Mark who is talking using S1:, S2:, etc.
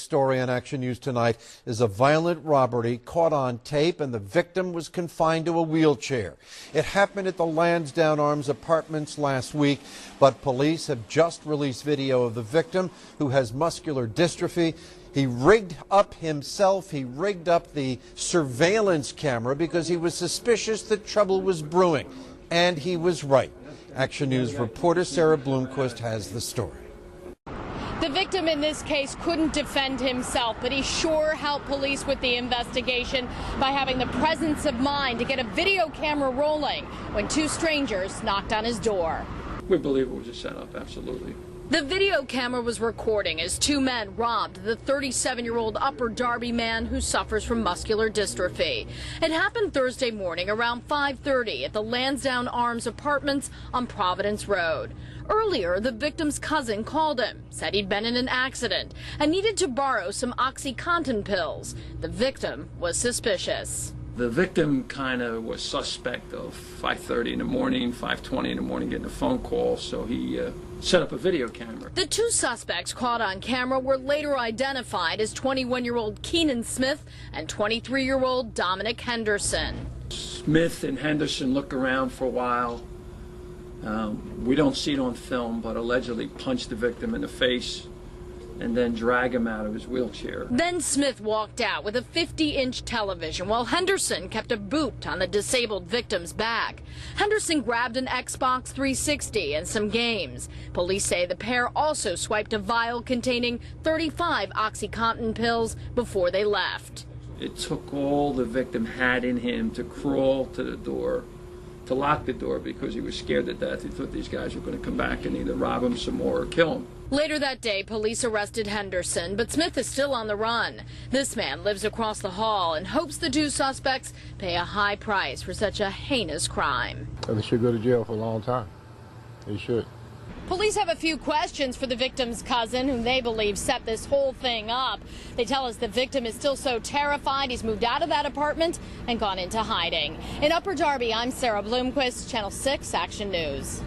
S1: story on Action News tonight is a violent robbery caught on tape, and the victim was confined to a wheelchair. It happened at the Lansdowne Towers Apartments last week, but police have just released video of the victim, who has muscular dystrophy. He rigged up himself, he rigged up the surveillance camera because he was suspicious that trouble was brewing. And he was right. Action News reporter Sarah Bloomquist has the story.
S2: The victim in this case couldn't defend himself, but he sure helped police with the investigation by having the presence of mind to get a video camera rolling when two strangers knocked on his door.
S3: We believe it was a setup, absolutely.
S2: The video camera was recording as two men robbed the 37-year-old Upper Darby man who suffers from muscular dystrophy. It happened Thursday morning around 5:30 at the Lansdowne Towers Apartments on Providence Road. Earlier, the victim's cousin called him, said he'd been in an accident and needed to borrow some oxycodone pills. The victim was suspicious.
S3: The victim kind of was suspect of 5:30 in the morning, 5:20 in the morning getting a phone call, so he set up a video camera.
S2: The two suspects caught on camera were later identified as 21-year-old Keenan Smith and 23-year-old Dominic Henderson.
S3: Smith and Henderson look around for a while. We don't see it on film, but allegedly punched the victim in the face and then drag him out of his wheelchair.
S2: Then Smith walked out with a 50-inch television while Henderson kept a boot on the disabled victim's back. Henderson grabbed an Xbox 360 and some games. Police say the pair also swiped a vial containing 35 oxycodone pills before they left.
S3: It took all the victim had in him to crawl to the door, to lock the door, because he was scared to death. He thought these guys were going to come back and either rob him some more or kill him.
S2: Later that day, police arrested Henderson, but Smith is still on the run. This man lives across the hall and hopes the two suspects pay a high price for such a heinous crime.
S4: They should go to jail for a long time. They should.
S2: Police have a few questions for the victim's cousin, whom they believe set this whole thing up. They tell us the victim is still so terrified he's moved out of that apartment and gone into hiding. In Upper Darby, I'm Sarah Bloomquist, Channel 6 Action News.